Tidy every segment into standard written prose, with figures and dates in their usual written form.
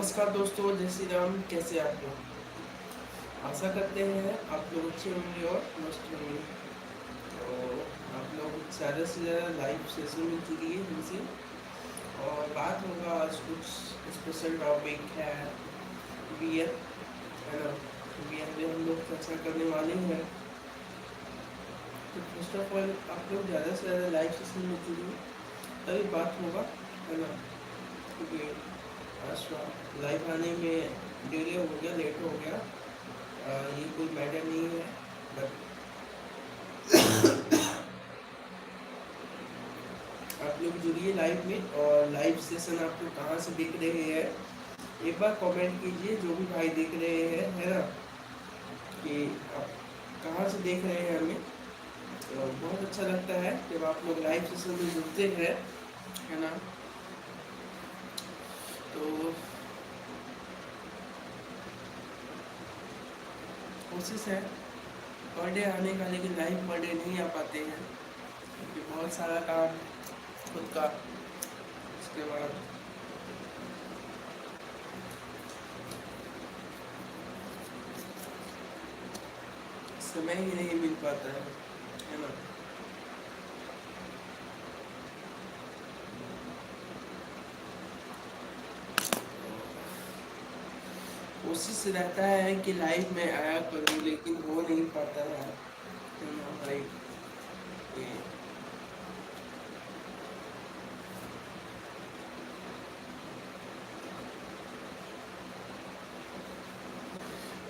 नमस्कार दोस्तों, जय श्री राम। कैसे आप लोग? आशा करते हैं आप लोग अच्छे होंगे और मस्त होंगे। तो आप लोग ज़्यादा से ज़्यादा लाइव सेशन में जुड़िए हमसे और बात होगा। आज कुछ स्पेशल टॉपिक है बियर, है ना। बियर में हम लोग चर्चा करने वाले हैं। तो फर्स्ट ऑफ ऑल आप लोग ज़्यादा से ज़्यादा लाइव सेशन में जुड़िए, तभी बात होगा, है ना। क्योंकि आज लाइव आने में डिले हो गया, लेट हो गया। ये कोई मैटर नहीं है, बट आप लोग जुड़िए लाइव में। और लाइव सेशन आप लोग कहाँ से देख रहे हैं, एक बार कमेंट कीजिए। जो भी भाई देख रहे हैं, है ना, कि आप कहाँ से देख रहे हैं हमें। तो बहुत अच्छा लगता है जब आप लोग लाइव सेशन में जुड़ते हैं, है ना। तो कोशिश है पर डे आने का, लेकिन लाइव पर डे नहीं आ पाते हैं क्योंकि बहुत सारा काम खुद का। उसके बाद समय ही नहीं मिल पाता है ना। कोशिश रहता है कि लाइव में आया करूँ, लेकिन हो नहीं पाता है ना भाई। ये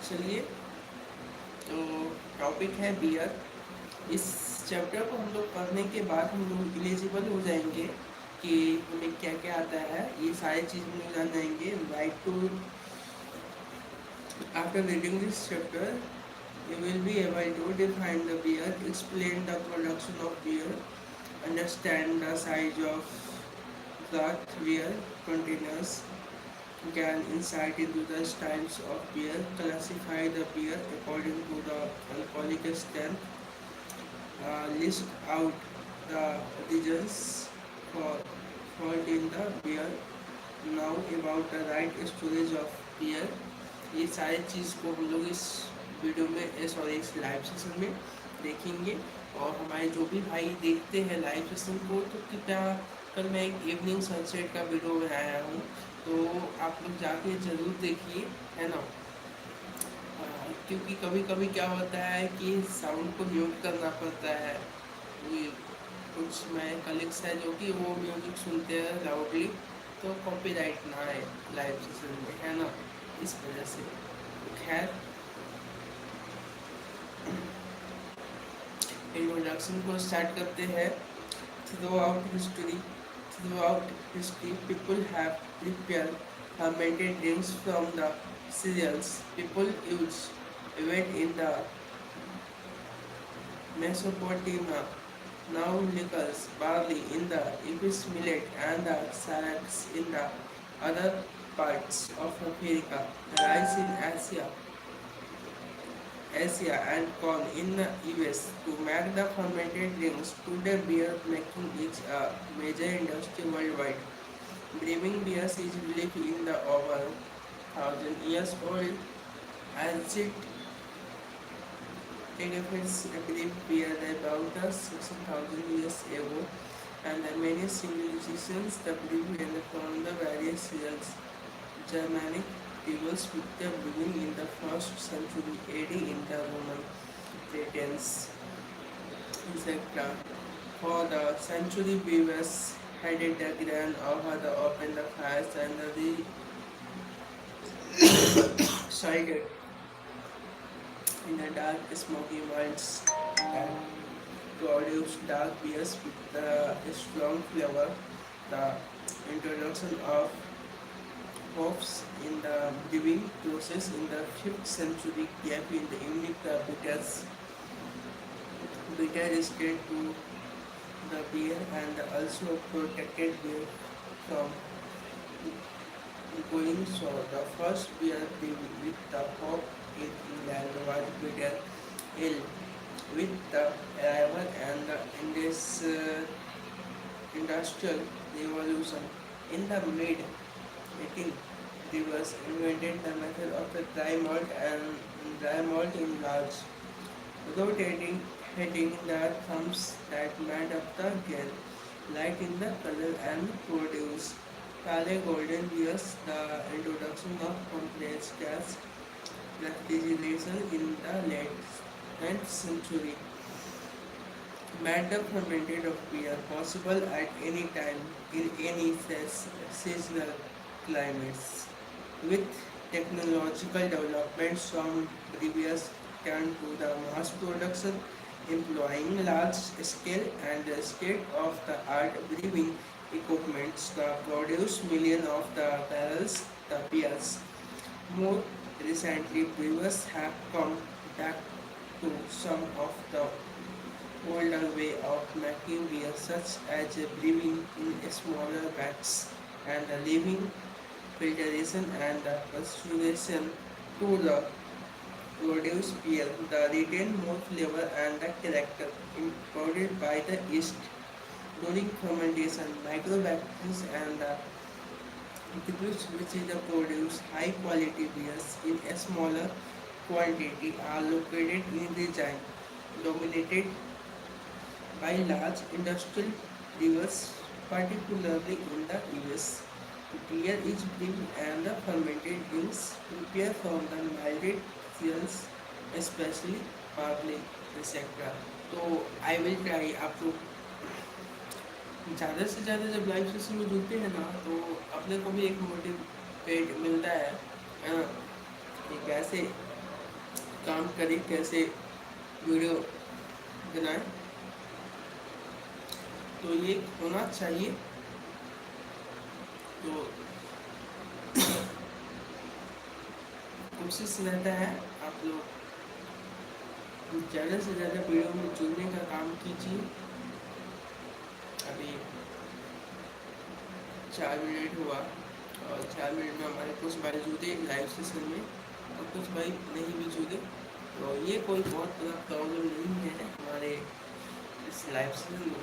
चलिए, तो टॉपिक है बियर। इस चैप्टर को हम लोग पढ़ने के बाद हम लोग एलिजिबल हो जाएंगे कि हमें क्या क्या आता है। ये सारी चीज़ हम लोग जान जाएंगे। Right to after reading this chapter you will be able to define the beer, explain the production of beer, understand the size of the beer containers, gain insight into the styles of beer, classify the beer according to the alcoholic strength, list out the reasons for fault in the beer, now about the right storage of beer। ये सारी चीज़ को हम लोग इस video में, sorry, इस live session में देखेंगे। और हमारे जो भी भाई देखते हैं लाइव सेशन को, तो कृपया, कल मैं एक इवनिंग सनसेट का वीडियो बनाया हूँ, तो आप लोग जाके ज़रूर देखिए, है ना। क्योंकि कभी कभी क्या होता है कि साउंड को म्यूट करना पड़ता है। ये कुछ मैं कलीग्स है जो कि वो म्यूजिक सुनते हैं लाउडली, तो कॉपीराइट ना आए लाइव सेशन में, है ना, इस वजह से। खैर, इंट्रोडक्शन को स्टार्ट करते हैं। Through out history people have prepared fermented drinks from the cereals people use even in the Mesopotamia. Now liquors, barley in the Ibis millet and the Sarax in the other parts of Africa, rice in Asia and corn in the US. To make the fermented drinks, today beer making is a major industry worldwide. Brewing beers is believed in the over 1,000 years old as it benefits brewed beer about 6,000 years ago, and the many civilizations the brewed and from the various cereals. Germanic peoples with the brewing in the 1st century AD in the Roman Britons, etc. For the century brewers headed the grand over the open the fires and the sided in the dark smoky mines and produce dark beers with a strong flavor. The introduction of hops in the brewing process in the 5th century gave in the unique bitter state to the beer and also protected beer from going sour. The first beer brewed with the hop in England was bitter ale. With the arrival and the industrial revolution in the mid 18th brewers invented the method of the dry malt in large, without hitting the thumbs that made up the gel, light in the color and produce. Pale golden beers, the introduction of complex gas refrigeration in the late 9th century, made the fermented of beer possible at any time in any seasonal climates. With technological developments, some brewers turned to the mass production, employing large-scale and state-of-the-art brewing equipment that produce millions of the barrels the beers. More recently, brewers have come back to some of the older way of making beer, such as brewing in smaller batches and leaving filtration and pasteurization to the produce beer, the retain more flavor and the character imparted by the yeast during fermentation. Microbacteria and the liquids which is the produce high quality beers in a smaller quantity are located in the giant, dominated by large industrial brewers, particularly in the US. Beer is brewed and the fermented drinks prepared from the malted cereals, especially barley, etc. तो I will try आप लोग ज़्यादा से ज़्यादा जब live session में जुड़ते हैं ना तो अपने को भी एक मोटिवेट मिलता है ना कि कैसे काम करें कैसे वीडियो बनाएं तो ये होना चाहिए तो कोशिश रहता है आप लोग ज़्यादा से ज़्यादा वीडियो में जुड़ने का काम कीजिए अभी 4 मिनट हुआ और 4 मिनट में हमारे कुछ भाई जुड़े लाइव सेशन में और कुछ भाई नहीं भी जुड़े तो ये कोई बहुत बड़ा प्रॉब्लम नहीं है हमारे इस लाइव सेशन में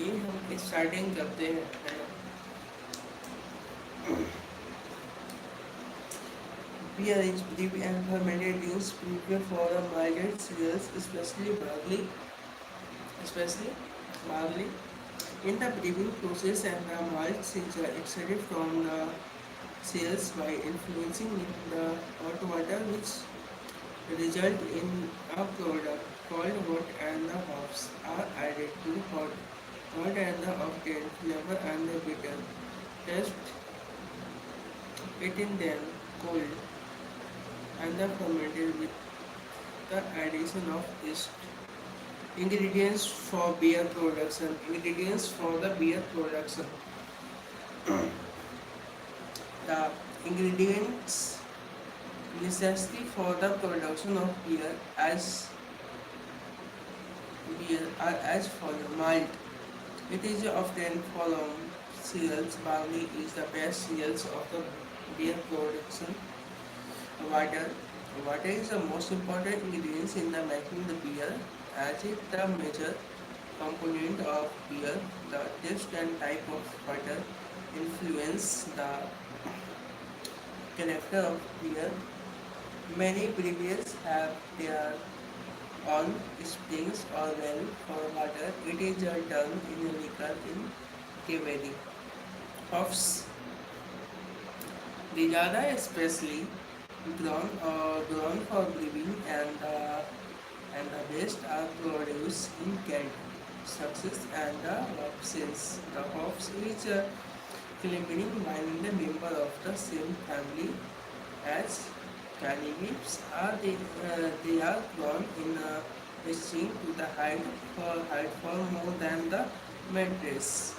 ये हम स्टार्टिंग करते हैं है ना Beer is brewed and fermented used prepared for the malted cereals, especially barley. In the brewing process, and the malt is extracted from the cereals by influencing the hot water, which result in a product called hot, and the hops are added to hot and the obtained flavor and the bitter taste. It in then cold and the fermented with the addition of yeast. Ingredients for beer production. Ingredients for the beer production. The ingredients necessary for the production of beer are as follows. Malt. It is often from cereals. Barley is the best cereals of the beer production. Water. Water is the most important ingredient in the making the beer, as it the major component of beer. The taste and type of water influence the character of beer. Many brewers have their own springs or well for water. It is done in a liquor in Keveri. Hops. These are especially grown for brewing and the best are produced in Kent, Sussex and the Wapsins. The hops is climbing mining the member of the same family as cannabis they are grown in a string to the height for more than the mattress.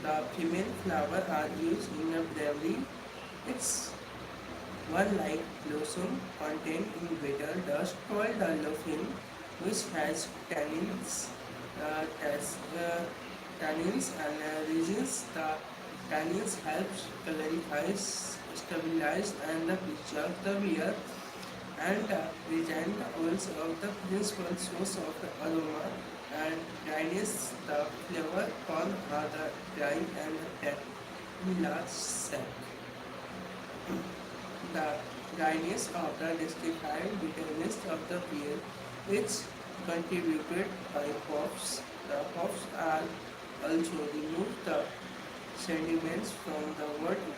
The female flower are used in a brewery. It's one like blossom contained in bitter dust called dolphin, which has tannins and resins. The tannins helps clarify, stabilize, and preserve the beer and retain the oils of the principal source of the aroma and dryness. The flavor corn are the dry and tart. in large sack. The dryness of the destified bitterness of the beer is contributed by hops. The hops are also remove the sediments from the water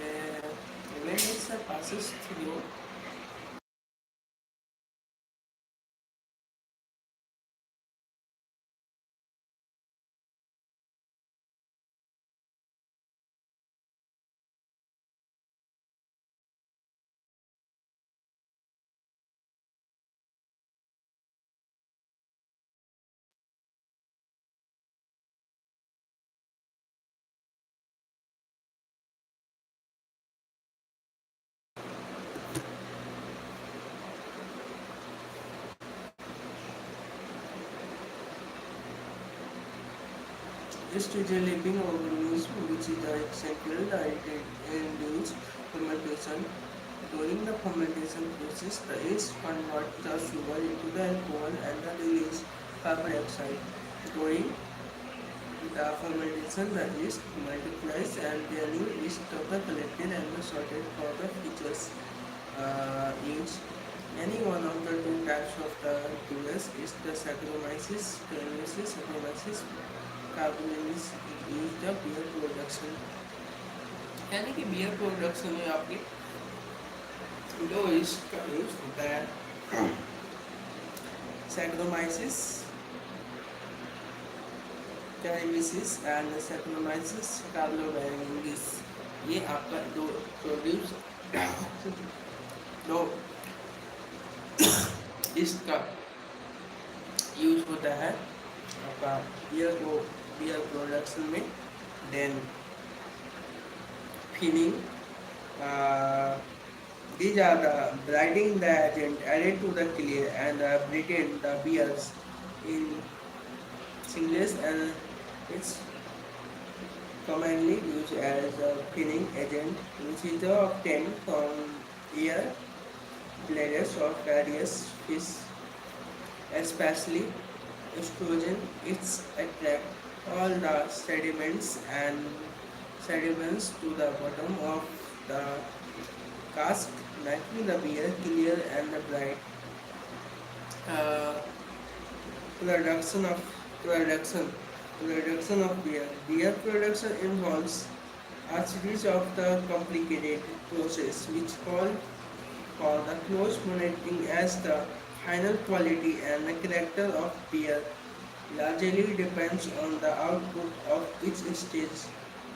uh, when it passes through. Is to the living organism which is the essential induced fermentation. During the fermentation process, the yeast converts the sugar into the alcohol and the release carbon dioxide. During the fermentation, the yeast multiplies and the new yeast of the collected and the sorted for the features use. Any one of the two types of the beers is the Saccharomyces, Saccharomyces carbonaceous is the beer production. यानी कि beer production में आपके दो yeast का use होता है Saccharomyces कैरिबिसिस and Saccharomyces carbonaceous ये आपका दो प्रोड्यूस दो yeast का यूज होता है आपका बियर को बियर प्रोडक्शन में. Then fining these are the brightening the agent added to the clear and brighten the beers in English, and it's commonly used as a thinning agent which is obtained from air bladders of various fish, especially estrogen. It's attract all the sediments to the bottom of the cask, making the beer clear and bright. Uh, production of production production of beer. Beer production involves a series of the complicated process which call for the close monitoring as the final quality and the character of beer largely depends on the output of each stage.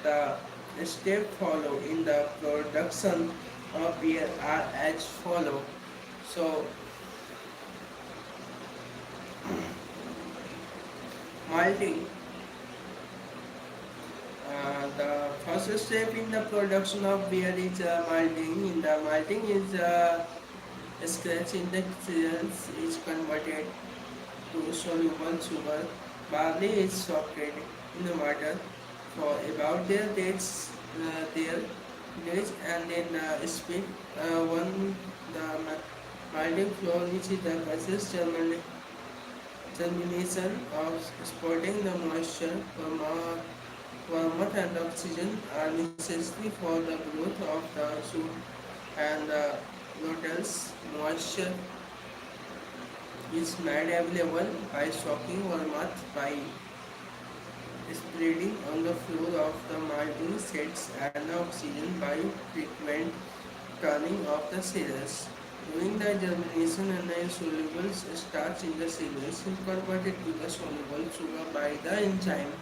The steps follow in the production of beer are as follow. So malting. The first step in the production of beer is malting. In the malting is scratch in the cereals is converted to soluble sugar. Barley is soaked in the water for about their days and then split one the malting flour which is the process germination of sporting the moisture from warmth and oxygen are necessary for the growth of the shoot and the nodules. Moisture is made available by soaking warmth by spreading on the floor of the malting sets and oxygen by frequent turning of the cereals. During the germination and the insoluble starch in the cereals is converted to the soluble sugar by the enzyme.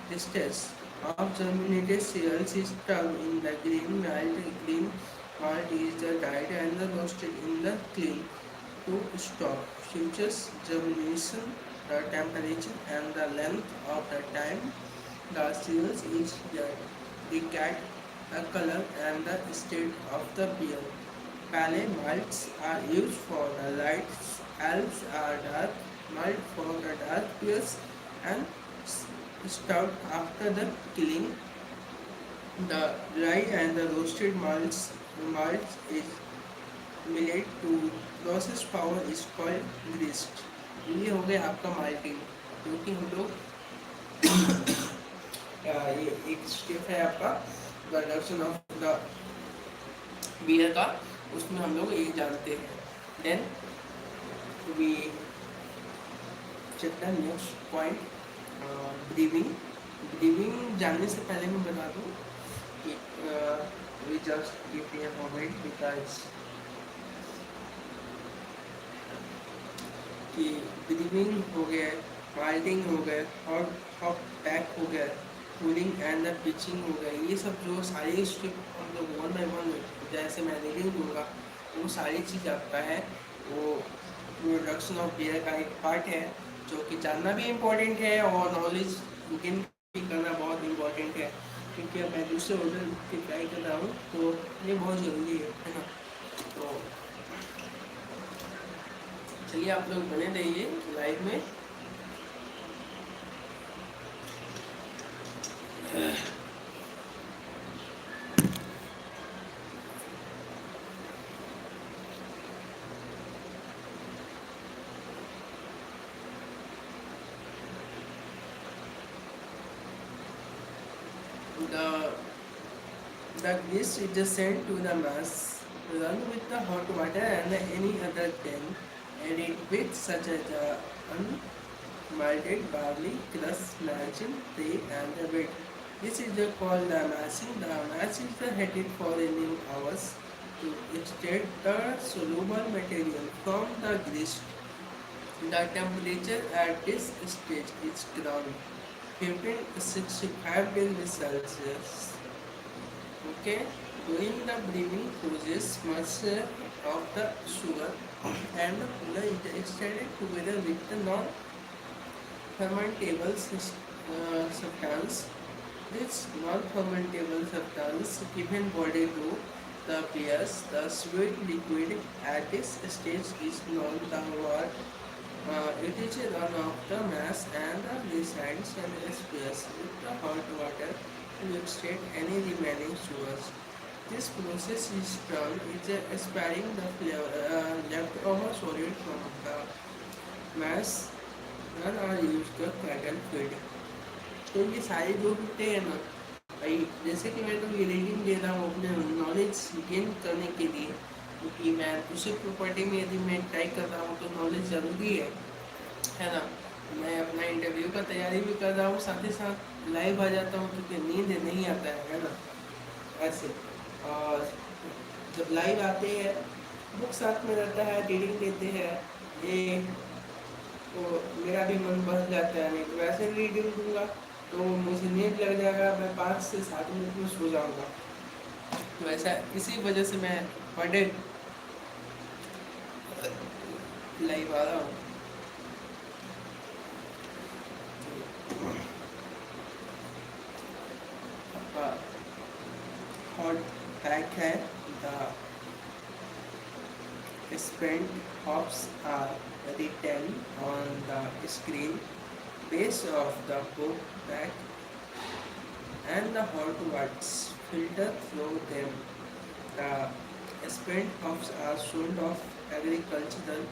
The stage of germinated cereals is tugged in the green malt. Green malt is the dried and the roasted in the kiln to stop future germination. The temperature and the length of the time the cereals is decayed, the color and the state of the beer. Pale malts are used for the light, elves are dark malt for the dark beers, and stout after the killing. The dry and the roasted malts is millet to process power is called grist. ये हो गया आपका malting, क्योंकि हम लोग ये एक step है आपका प्रोडक्शन ऑफ द बियर का, उसमें हम लोग ये जानते हैं. Then we check the next point, brewing. Brewing जानने से पहले मैं बता दूँ कि we just give me a moment because कि ब्रीविंग हो गया, माल्टिंग हो गया और हॉप पैक हो गया, कूलिंग एंड द पिचिंग हो गया. ये सब जो सारी स्टेप हम लोग वन बाय वन जैसे मैं रीडिंग दूंगा वो सारी चीज़ आपका है वो प्रोडक्शन ऑफ बियर का एक पार्ट है, जो कि जानना भी इम्पोर्टेंट है और नॉलेज गेन भी करना बहुत इम्पोर्टेंट है, क्योंकि अब मैं दूसरे ऑर्डर की ट्राई कर रहा हूँ तो ये बहुत ज़रूरी है ना. तो चलिए आप लोग बने रहिए लाइव में. the the grease is just sent to the mass, run with the hot water and any other thing, and it with such as unmalted barley, crust, margin, tea and the wheat. This is called the mashing. The mash is heated for any hours to extract the soluble material from the grease. The temperature at this stage is around 1565 degrees Celsius. Okay, during the brewing process, much of the sugar and the cooler is extracted together with the non-fermentable substance. This non-fermentable substance given body to the beers. The sweet liquid at this stage is known the word. It is a run of the mass and the resides and spares with the hot water to extract any remaining sugars. This process is termed aspiring the leftover solid from the mass and are used the cattle feed. तो ये सारे जो होते हैं ना भाई, जैसे कि मैं तो ये रीडिंग दे रहा हूँ अपने नॉलेज गेन करने के लिए, क्योंकि मैं दूसरी प्रॉपर्टी में यदि मैं ट्राई कर रहा हूँ तो नॉलेज ज़रूरी है ना. मैं अपना इंटरव्यू का तैयारी भी कर रहा हूँ, साथ ही साथ लाइव आ जाता हूँ क्योंकि नींद नहीं आता है ना ऐसे. और जब लाइव आते हैं बुक साथ में रहता है, रीडिंग देते हैं, ये तो मेरा भी मन बढ़ जाता है. नहीं तो वैसे रीडिंग दूंगा तो मुझे नींद लग जाएगा, मैं 5 से 7 मिनट में सो जाऊँगा. तो ऐसा इसी वजह से मैं पर डे लाइव आ रहा हूँ. आपका हॉट पैक है. The spent hops are written on the screen base of the book pack and the hot words filter through them. The spent hops are sold of agricultural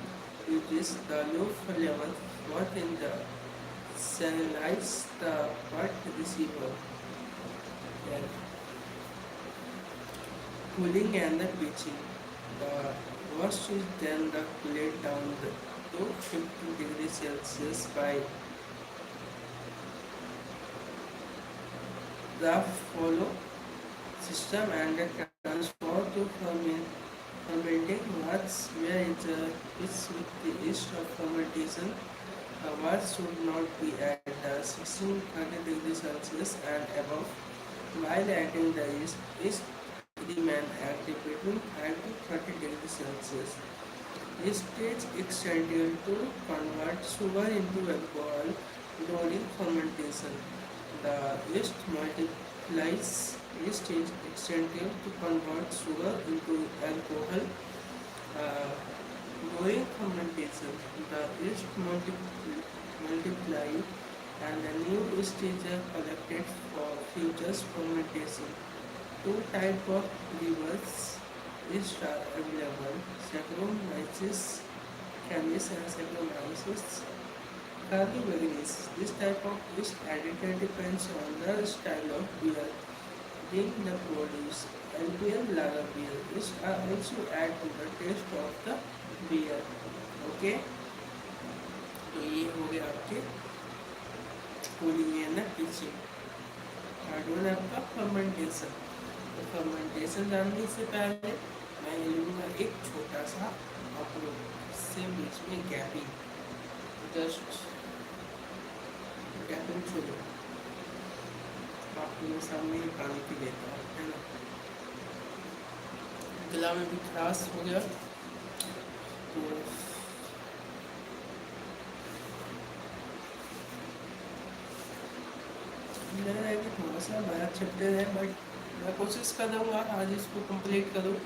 uses. The low level what in the sterilize the word receiver. And cooling and the pitching. The wash is then cooled down to 15 degrees Celsius by the follow system and the transfer to fermenting words where it is with the yeast of fermentation. Words should not be at 16-30 degrees Celsius and above. While adding the yeast remain active between 5 to 30 degrees Celsius. This stage extended to convert sugar into alcohol during fermentation. The yeast multiplies. Yeast is extended to convert sugar into alcohol during fermentation. The yeast multiply and the new yeast is collected for future fermentation. Two types of brewers yeast are available: Saccharomyces canis and Saccharomyces cerevisiae. This type of yeast additive depends on the style of beer Then the produce LPL lager beer is also add to the taste of the beer. Okay, तो ये हो गया आपके cooling and pitching. Third one है आपका fermentation. तो fermentation जानने से पहले मैं ये लूँगा एक छोटा सा अपलोड, इससे बीच में गैपिंग, जस्ट गैपिंग छोड़ो, आपको सामने ही पानी पी लेता हूँ, है ना। गला में भी खराश हो गया, तो लग रहा है कि थोड़ा सा बड़ा चैप्टर है, बट मैं कोशिश कर दूँगा आज इसको कंप्लीट करूँ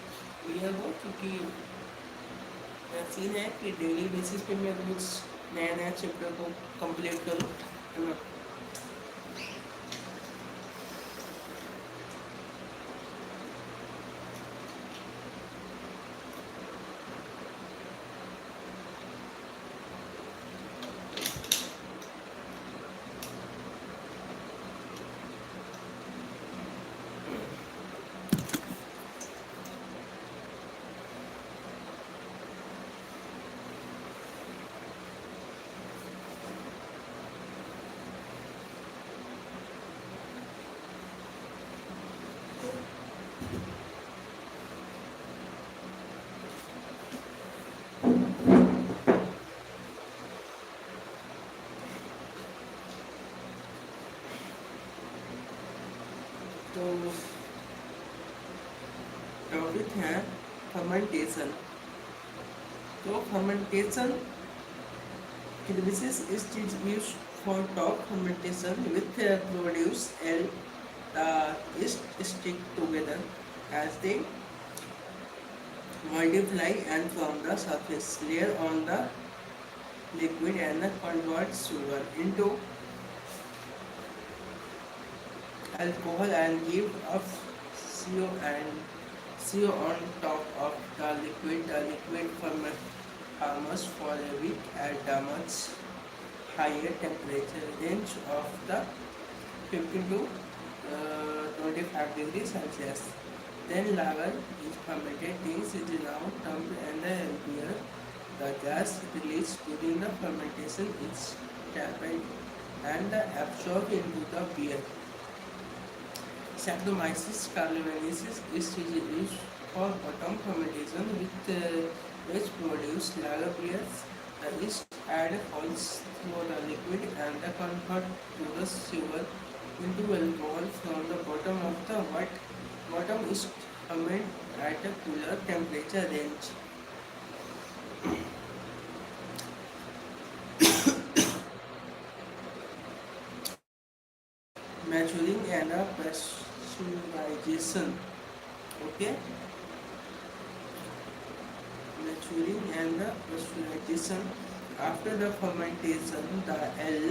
क्लियर हो, क्योंकि सीन है कि डेली बेसिस पे मैं कुछ नया नया चैप्टर को कंप्लीट करूँ, है ना। तो टॉपिक है फर्मेंटेशन। तो fermentation This is used for top fermentation with produce and yeast stick together as they multiply and form the surface layer on the liquid and convert sugar into alcohol and give off CO and CO on top of the liquid. The liquid ferments for a week at a much higher temperature range of the 15 to 25 degrees Celsius. Then lager is fermented. Things is now dumped and the beer. The gas released during the fermentation is trapped and absorbed into the beer. Saccharomyces cerevisiae is used for bottom fermentation which produce lager beers. The yeast add falls through the liquid and convert to the sugar into alcohol from the bottom of the bottom is ferment at a cooler temperature range. Maturing and pasteurization. Okay, maturing and pasteurization. After the fermentation, the L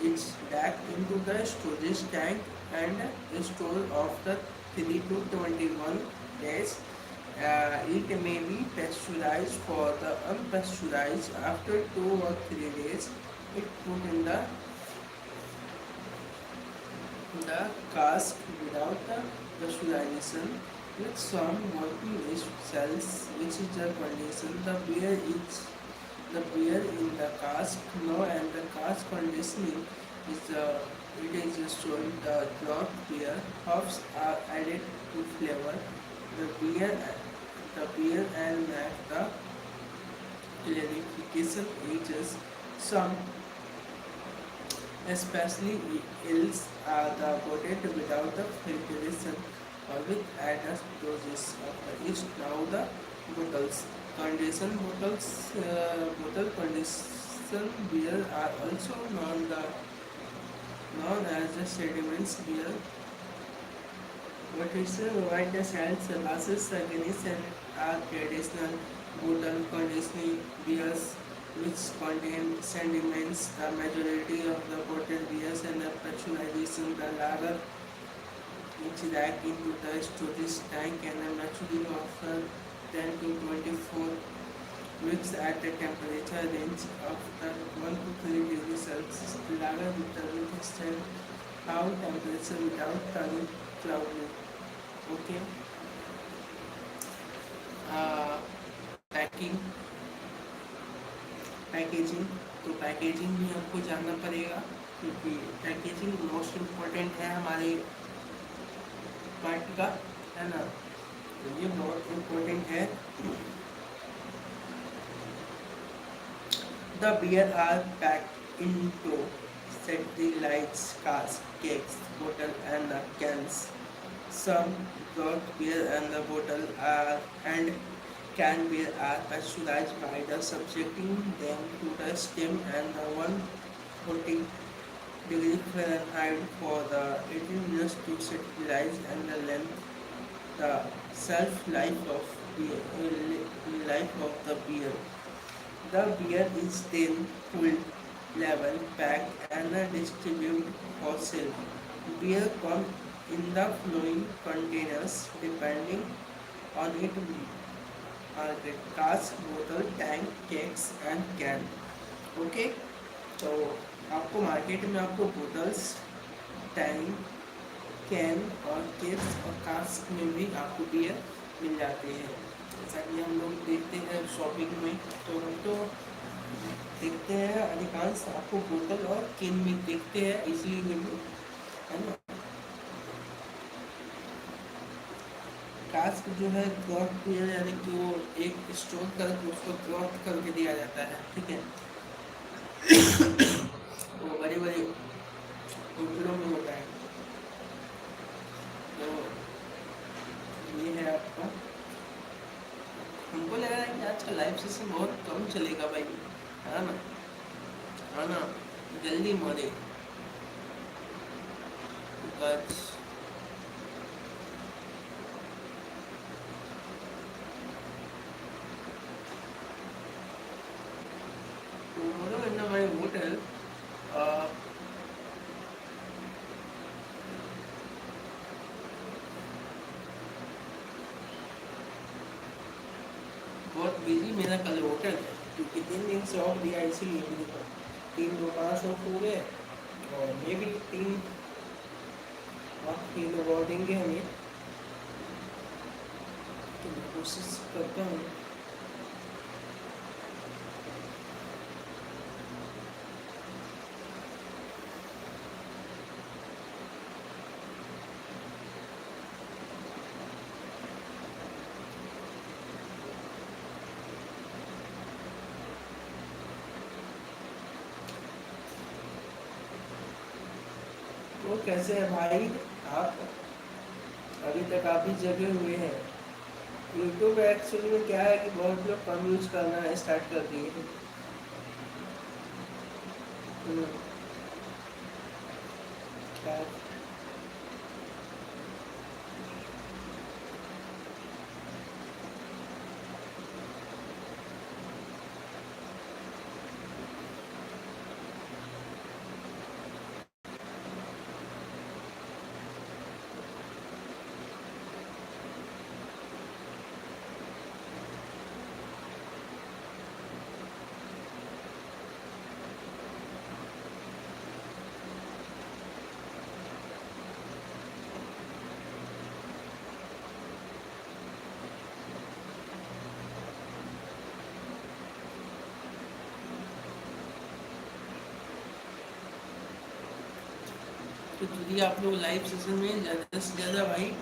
is packed into the storage tank and stored after 3 to 21 days. It may be pasteurized for the unpasteurized. After 2 or 3 days, it put in the cask without the pasteurization with some working yeast cells, which is the condition. The beer in the cask now, and the cask conditioning is it is sold. The draught beer hops are added to flavor the beer and make the clarification ages. Some especially ales are the coated without the filtration or with added doses of the yeast. Now the bottles. Bottle condition beer are also known as the sediments beer. What is white salts, glasses, Guinness and are traditional bottle conditioning beers which contain sediments. The majority of the bottled beers and the pasteurization, the lager which rack into the storage tank and the maturing of 10 to 24 weeks at the temperature range of 1 to 3 degrees Celsius. Lager determines how temperature without turning cloudly. Okay. Packing packaging, तो packaging भी हमको जानना पड़ेगा, क्योंकि packaging most important है हमारे part का, है ना। तो ये बहुत इम्पोर्टेंट है। The beer are packed into set the lights, cars, cakes, bottle and the cans. Some got beer and the bottle are and can beer are pasteurized by the subjecting them to the steam and the 140 degree Fahrenheit for the 18 minutes to stabilize and the length, the shelf life of the beer. The beer is then cooled, level, packed and distributed for sale. Beer comes in the flowing containers depending on its market, cask, bottle, tank, kegs and can. Okay, तो आपको market में आपको bottles, tank, can और cakes और cask में भी आपको beer मिल जाते हैं। जैसा कि हम लोग देखते हैं शॉपिंग में, तो हम तो देखते हैं अधिकांश आपको बोतल और कैन में देखते हैं, इसलिए भी, है ना। कास्क जो है ड्रॉप किया, यानी कि वो एक स्टोर करके उसको ड्रॉप करके दिया जाता है, ठीक है। वो बड़े बड़े बोतलों में होता है। तो ये है आपका। हमको लग रहा है कि आज का लाइव सेशन बहुत कम चलेगा भाई, है ना, है ना, जल्दी मरे। Tomorrow in my hotel, बहुत बिजी मेरा कल होटल है, क्योंकि 3 दिन से ऑफ दिया, इसीलिए मेरे को 3 2 5 ऑफ हो गए, और ये भी 3 ऑफ 3 लोग और देंगे हमें। तो मैं कोशिश करता हूँ। तो कैसे है भाई आप, अभी तक आप ही जगे हुए हैं। यूट्यूब एक्चुअली में क्या है कि बहुत लोग कम यूज करना स्टार्ट कर दिए हैं। क्या तो जुड़िए आप लोग लाइव सेशन में ज़्यादा से ज़्यादा भाई।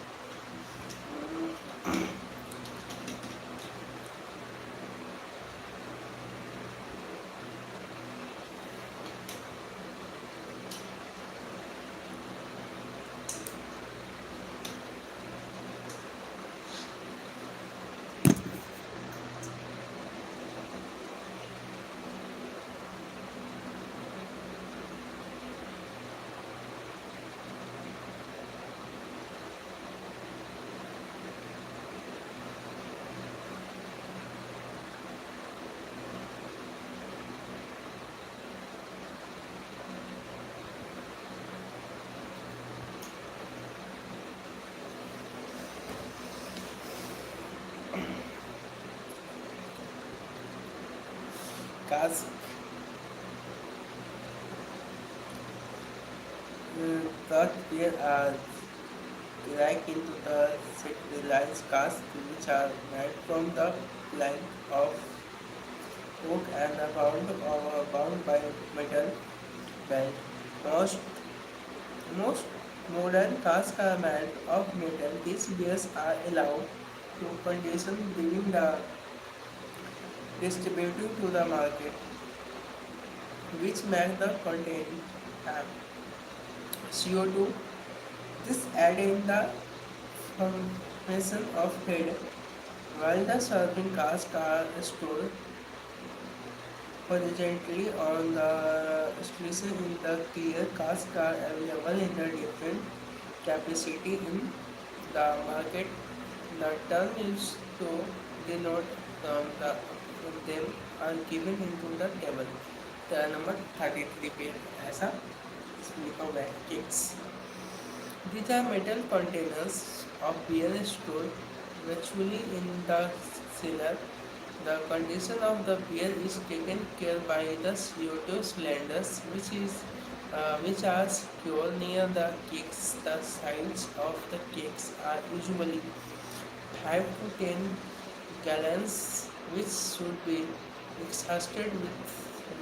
काश that there are crack into the centralized casks which are made from the plank of oak and are bound by metal belt. Most Most modern casks are made of metal. These beers are allowed to condition during the distributing to the market, which make the content uh, CO2. This add in the formation of head, while the serving casks are stored horizontally on the station in the clear casks are available in the different capacity in the market. The term used to denote the them are given into the table. The number 33 पे ऐसा इसमें लिखा हुआ है cakes. These are metal containers of beer stored virtually in the cellar. The condition of the beer is taken care by the CO2 cylinders, which are secured near the kegs. The size of the kegs are usually 5 to 10 gallons, which should be exhausted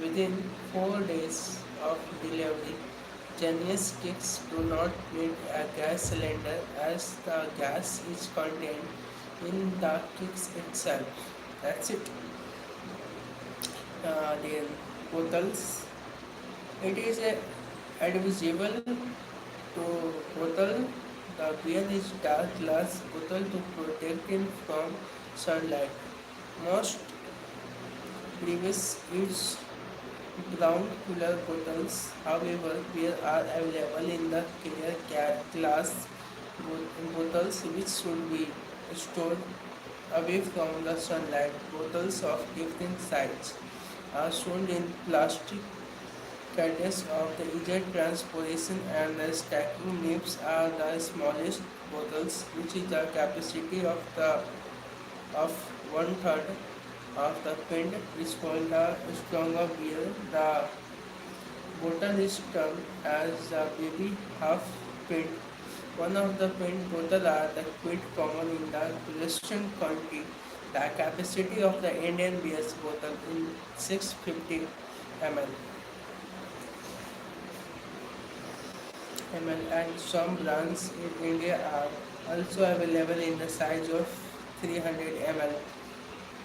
within 4 days of delivery. Generous kegs do not need a gas cylinder as the gas is contained in the kegs itself. That's it. Then bottles. It is advisable to bottle the beer is dark glass bottle to protect it from sunlight. Most previous use brown cooler bottles. However, beer are available in the clear glass bottles which should be stored away from the sunlight. Bottles of different sizes are sold in plastic caddies of the easier transportation and the stacking nibs are the smallest bottles which is the capacity of one third of the pint which for the stronger beer. The bottle is termed as the baby half pint. One of the pint bottle are the quite common in the Western country. The capacity of the Indian beer's bottle in 650 ml. And some brands in India are also available in the size of 300 ml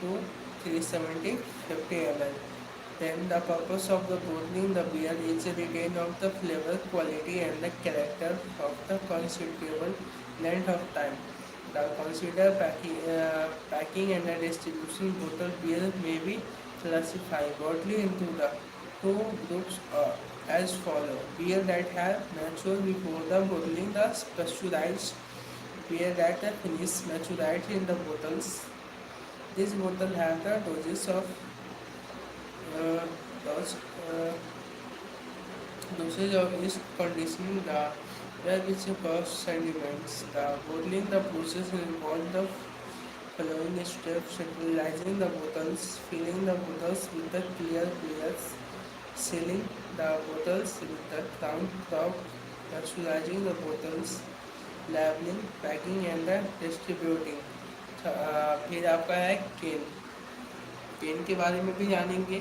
to 370 50 ml. Then the purpose of the bottling the beer is to retain of the flavor, quality and the character of the considerable length of time. The consider packing and the distribution bottle beer may be classified broadly into the two groups as follow. Beer that have matured before the bottling, the pasteurized beer that are finished matured in the bottles. This bottle have the uh, dose, uh, dosage of yeast conditioning the where which cause sediments. The bottling the process involves the following steps: sterilizing the bottles, filling the bottles with the clear layers, sealing the bottles with the crown top, pasteurizing the bottles, labeling, packing and the distributing. फिर आपका है केन pen के बारे में भी जानेंगे।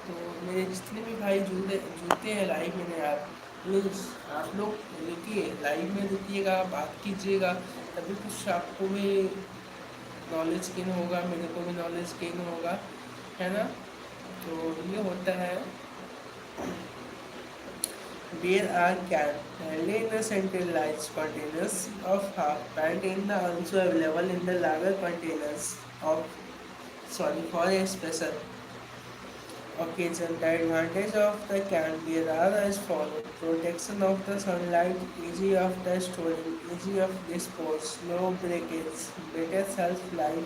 तो मेरे जितने भी भाई जूते जूते हैं लाइव में यार प्लीज़ आप लोग रुकिए लाइव में रुकिएगा बात कीजिएगा तभी कुछ आपको भी नॉलेज गेन होगा मेरे को भी नॉलेज गेन होगा है ना। तो ये होता है beer are canned mainly in the centralized containers of half pint in the also available in the larger containers of for a special occasion. The advantage of the canned beer are as follows: protection of the sunlight, easy of the storing, easy of dispose, no breakage, better shelf life,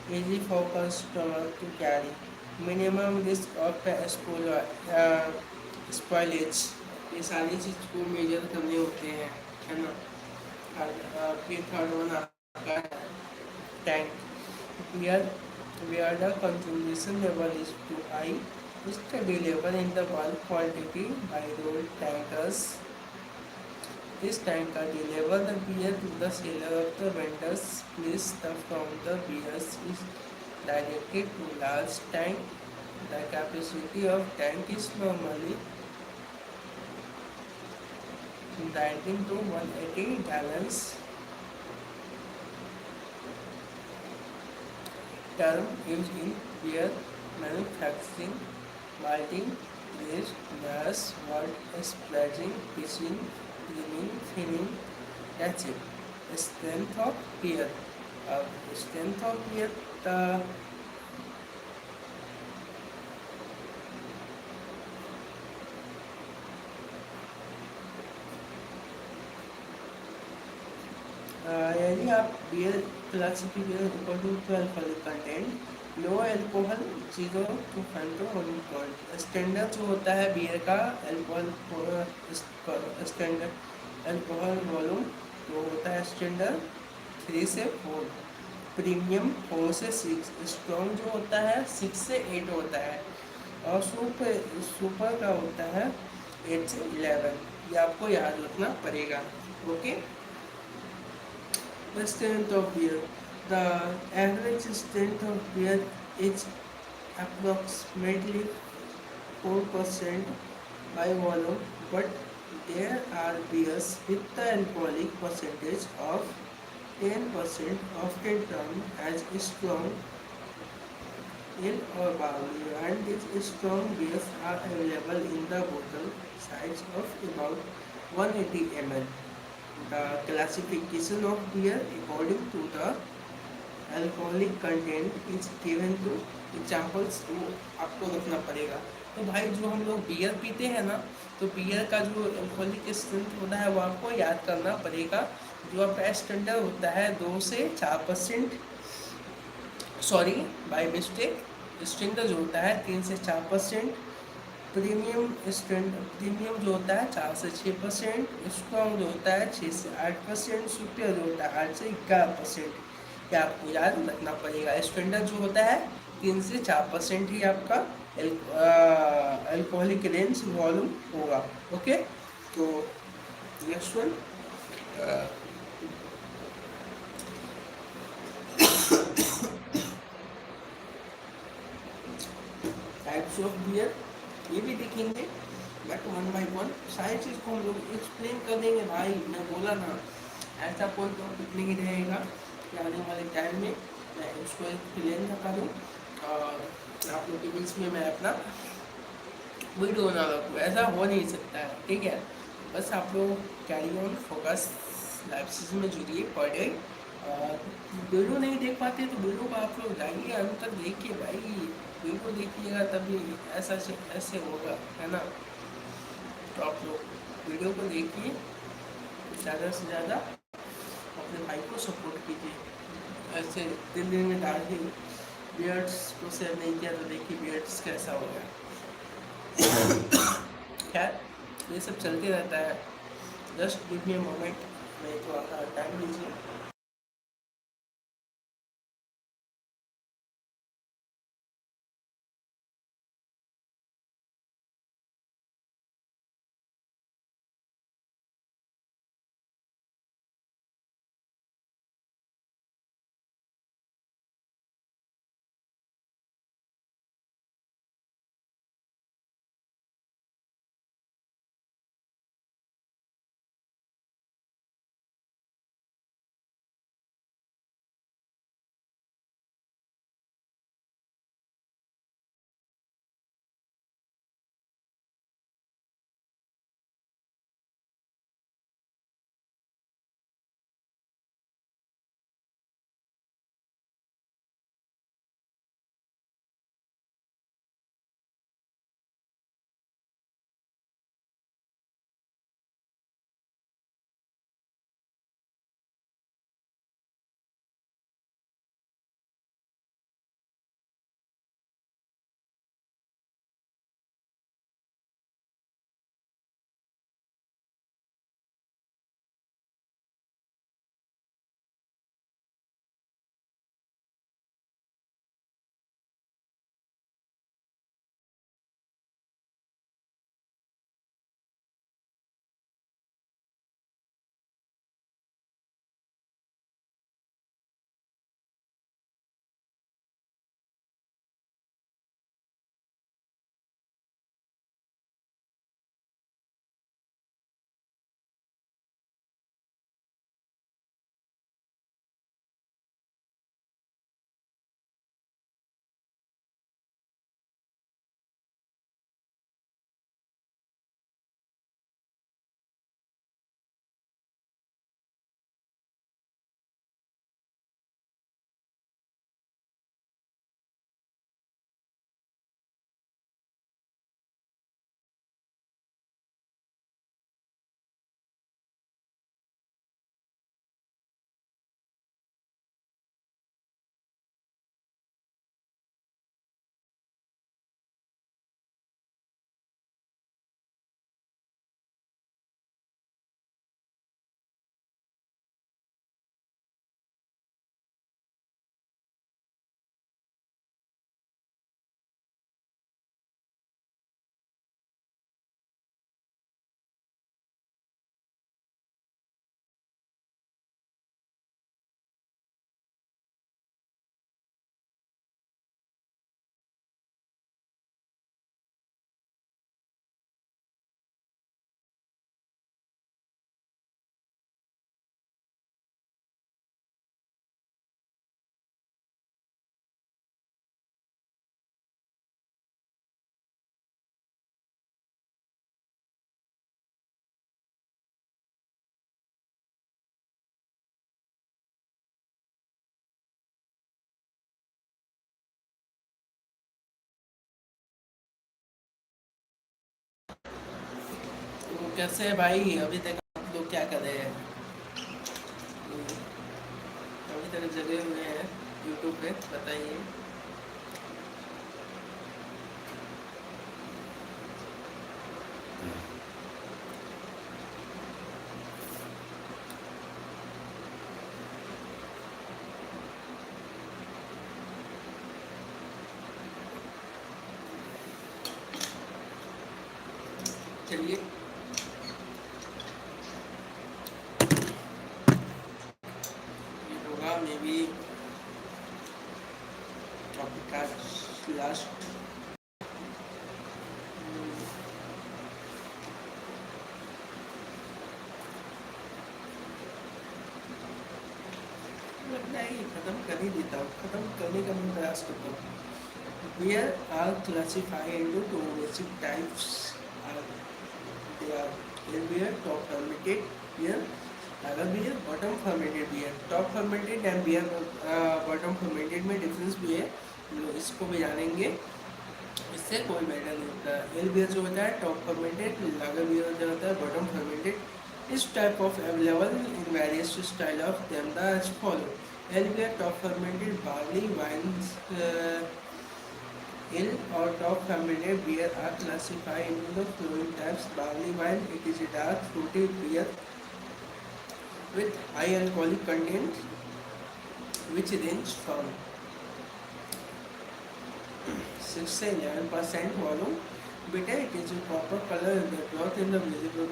easy for customer to carry, minimum risk of spoilage. ये सारी चीज़ को major करने होते हैं है ना। फिर third one आपका है tank beer where the concentration level is too high is delivered in the bulk quantity by road tankers This tanker deliver the beer to the seller of the vendor's place. The from the beers is directed to large tank. The capacity of tank is normally 19 to 180 gallons. Term used in beer manufacturing, malting, yeast, gas, wort, splashing, pitching, cleaning, filling. That's it. Strength of beer. Strength of beer. The यदि आप beer classification according to alcoholic content low alcohol 0 to 5 standard जो होता है beer का alcohol standard alcohol volume तो होता है standard 3 से 4, प्रीमियम 4 से 6, स्ट्रॉन्ग जो होता है 6 से 8 होता है और सुपर सुपर का होता है 8 से 11। ये आपको याद रखना पड़ेगा। Okay. The strength of beer. The average strength of beer is approximately 4% by volume, but there are beers with the alcoholic percentage of 10%, often termed as strong ale or barley, and these strong beers are available in the bottle size of about 180 ml. The classification of beer according to the alcoholic content is given two examples तो आपको रखना पड़ेगा। तो भाई जो हम लोग beer पीते हैं ना तो बियर का जो अल्कोहलिक स्ट्रेंथ होता है वो आपको याद करना पड़ेगा। जो आपका स्टैंडर्ड होता है 2 से 4%, सॉरी बाय मिस्टेक, स्टैंडर्ड जो होता है 3 से 4%, प्रीमियम जो होता है 4 से 6%, स्ट्रॉन्ग जो होता है 6 से 8%, सुपर जो होता है 8 से 11%। क्या आपको याद रखना पड़ेगा। स्टैंडर्ड जो होता है 3 से 4% ही आपका अल्कोहलिक रेंज वॉल्यूम होगा। ओके। तो next one types of beer, ये भी देखेंगे बट वन बाई वन सारी चीज़ को हम लोग एक्सप्लेन कर देंगे। भाई मैं बोला ना ऐसा कोई टॉपिक नहीं रहेगा कि आने वाले टाइम में मैं उसको एक्सप्लेन ना करूँ और आप लोग के बीच में मैं अपना वीडियो बना रखूँ, ऐसा हो नहीं सकता है। ठीक है, बस आप लोग carry on focus life season में जुड़िए, पढ़े और वीडियो नहीं देख पाते तो वीडियो को आप लोग जाइए अंत तक देखिए। भाई वीडियो देखिएगा तभी ऐसा से ऐसे होगा, है ना। तो आप लोग वीडियो को देखिए, ज़्यादा से ज़्यादा अपने भाई को सपोर्ट कीजिए। ऐसे दिन में डाल के बियर्ड्स को शेयर नहीं किया तो देखिए बियर्ड्स कैसा हो गया। खैर ये सब चलते रहता है। Just give me a moment, मैं तो टाइम लीजिए। कैसे है भाई? अभी तक आप लोग क्या कर रहे हैं? अभी तक जगे हुए हैं यूट्यूब पे, बताइए। चलिए, ये होगा मे बी टॉपिक का लास्ट। लगता है कि खत्म कर ही देता हूँ, खत्म करने का मैं प्रयास करता हूँ। Beer are classified into two basic types. Uh, They are pale beer, top fermented beer, lager beer, bottom fermented beer. Top fermented and beer bottom fermented में डिफरेंस भी है, हम लोग इसको भी जानेंगे। इससे कोई मैटर नहीं होता। एल बियर जो होता है टॉप फर्मेंटेड, लागर बियर जो होता है बॉटम फर्मेंटेड। इस type of available in various style of them the age follow. Ale beer top fermented barley wines ale or top fermented beer are classified into the following types. Barley wine, it is a dark fruity beer with high alcoholic content which range from 6 से 11% volume. Bitter, it is a copper color in the cloth in the visible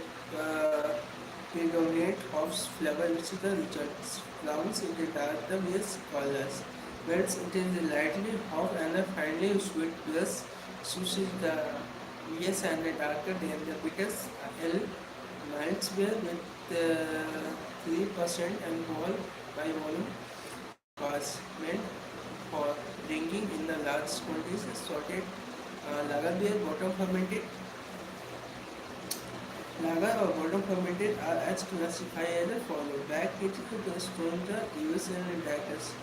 predominant hops flavor, which is the richest browns in the dark the beer's colors. Whereas it is lightly hop and a finely sweet plus sushi the yes and the darker than the bitters. L malts beer with 3% alcohol by volume was meant for drinking in the large quantities. Sorted lager beer bottom fermented. Lager or bottom fermented are as classified as follows. Back it to the stone the US and Daggers.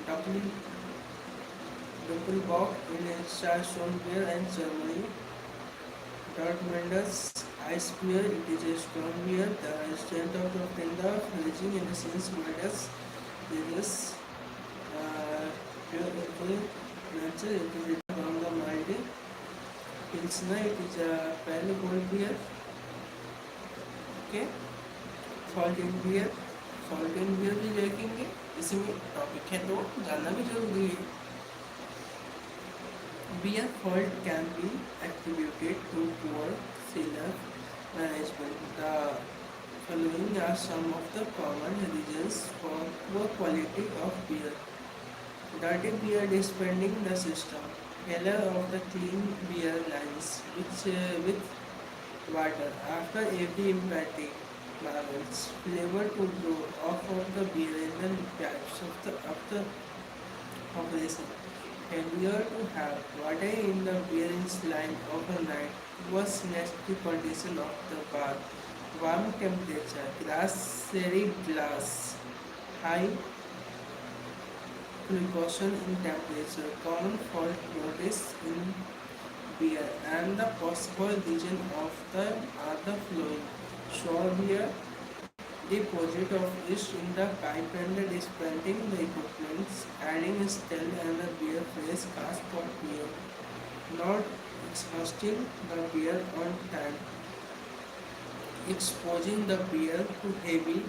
Doppel Doppelbock in Stone beer and Germany. Dortmunder's ice beer, it is a strong beer. The strength of the tender, raging in the sense matters. There is pure alcohol nature, it is from the malty. Pilsner, it is a pale gold beer. Okay, salt in beer, salt in beer भी देखेंगे। इसमें topic है तो जानना भी जरूरी है। Beer fault can be attributed to poor cellar management. The following are some of the common reasons for poor quality of beer. Dirty beer dispensing the system. Failure of the clean beer lines with water after every empty barrels. Flavor to blow off of the beer in the pipes of the operation. Failure to have water in the bearings line overnight. Was nasty condition of the bar. Warm temperature. Glass glass. High precaution in temperature. Common fault notice in beer and the possible reason of the are the flowing. Sour beer, deposit of yeast in the pipe and the dispensing the equipment, adding still and the beer fresh cask for beer, not exhausting the beer on time, exposing the beer to heavy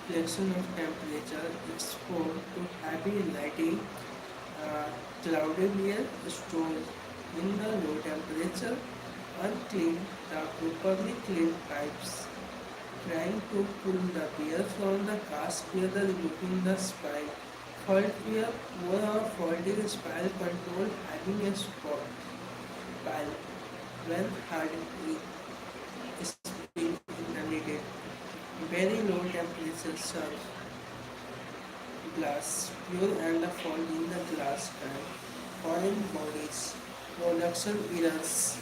flexion of temperature, exposed to heavy lighting, cloudy beer stored in the low temperature, unclean, the properly cleaned pipes, trying to pull the beer from the cask beer, removing the spile. Fault beer, poor or faulty spile control, having a spot pile when hardened is being needed. Very low temperature serve glass, pure and a fall in the glass tank. Foreign bodies, production errors.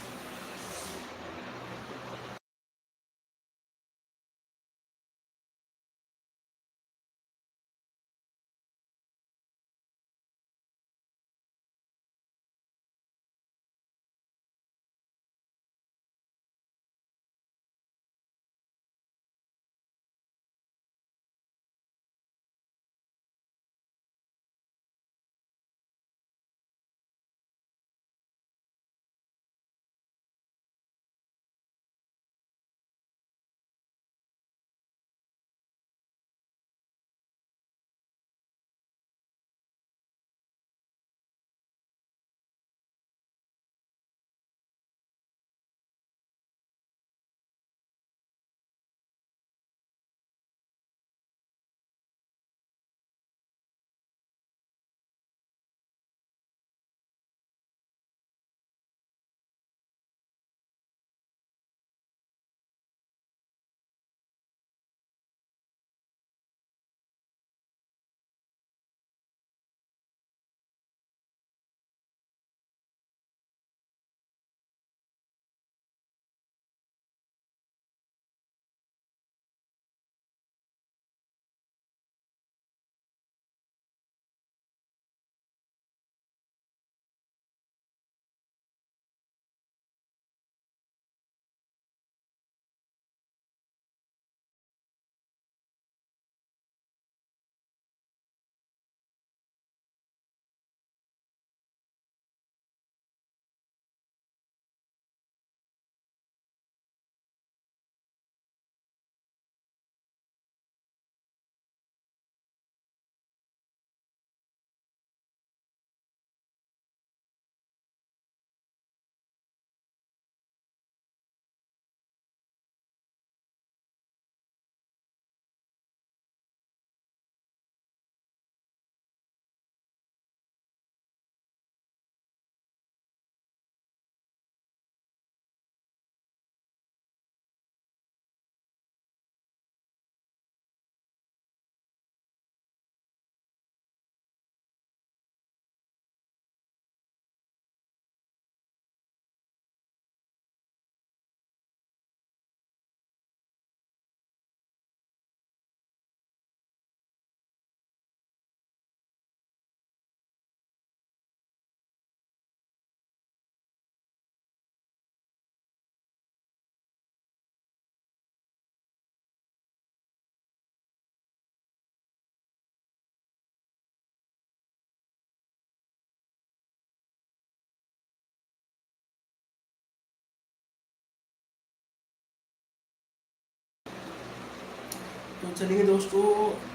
तो चलिए दोस्तों,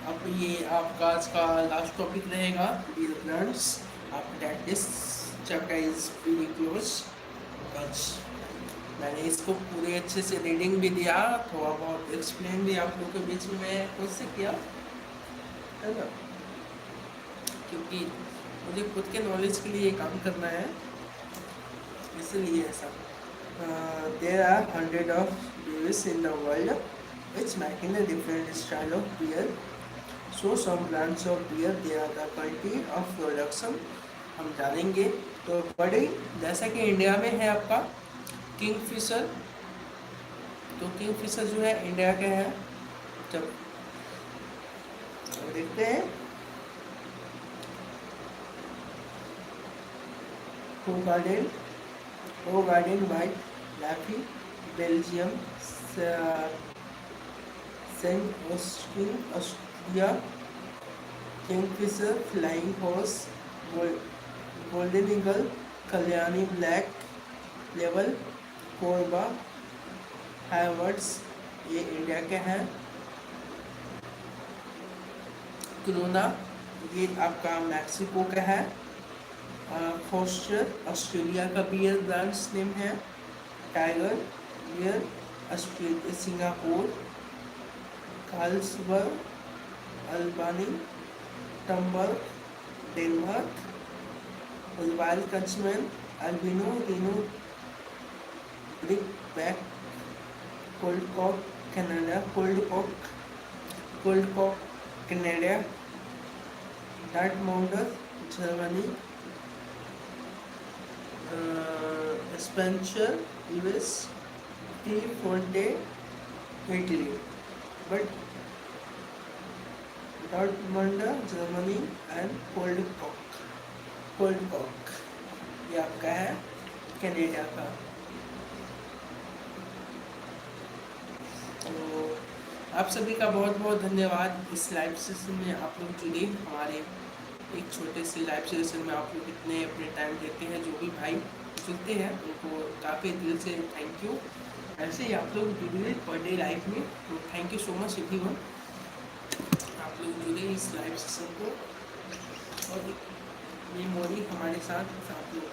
अब ये आपका आज का last topic रहेगा dear friends. After that this chapter is very close. आज मैंने इसको पूरे अच्छे से रीडिंग भी दिया, थोड़ा बहुत एक्सप्लेन भी आप लोगों के बीच में मैं खुद से किया, है ना, क्योंकि मुझे खुद के नॉलेज के लिए काम करना है, इसलिए ऐसा। देयर आर 100 ऑफ beers in the world, which making a different style of beer. So some brands of beer, they are the quality of production हम जानेंगे। तो बड़ी जैसा कि इंडिया में है आपका किंगफिशर, तो किंगफिशर जो है इंडिया के है। जब देखते हैं Hoegaarden White Leffe Belgium Saint Austin Austria Kingfisher Flying Horse Golden Eagle Kalyani Black लेवल कोरबा हैवर्ड्स, ये इंडिया के हैं। क्रोना, ये आपका मैक्सिको का है। फोस्टर ऑस्ट्रेलिया का बियर ब्रांड्स नेम है। Tiger beer Australia Singapore. Carlsberg Albani Tuborg Denmark. Royal कचमैन Albino Rhino Brick Back Cold Cock Canada Cold Cock Canada. Dortmunder Germany. Spencer US. Tea Forte Italy. But Dortmund Germany and cold Kock ये आपका है Canada का। तो आप सभी का बहुत बहुत धन्यवाद। इस लाइव सेशन में आप लोग जुड़े, हमारे एक छोटे से लाइव सेशन में आप लोग इतने अपने टाइम देते हैं, जो भी भाई जुड़ते हैं उनको काफ़ी दिल से थैंक यू। ऐसे ही आप लोग जुड़े पर डे लाइफ में, तो thank you so much everyone. आप लोग जुड़े इस लाइव सेशन को, और मेमोरी हमारे साथ आप लोग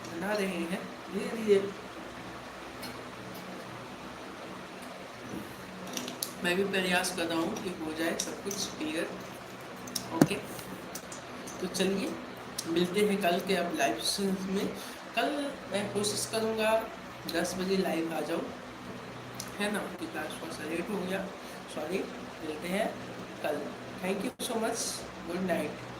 बना रहे हैं धीरे धीरे। मैं भी प्रयास कर रहा हूँ कि हो जाए सब कुछ क्लियर। ओके, तो चलिए मिलते हैं कल के अब लाइव सेशन में। कल मैं कोशिश करूँगा 10 बजे लाइव आ जाऊँ, है ना, कि क्लास थोड़ा सा लेट हो गया, सॉरी। मिलते हैं कल। Thank you so much, good night.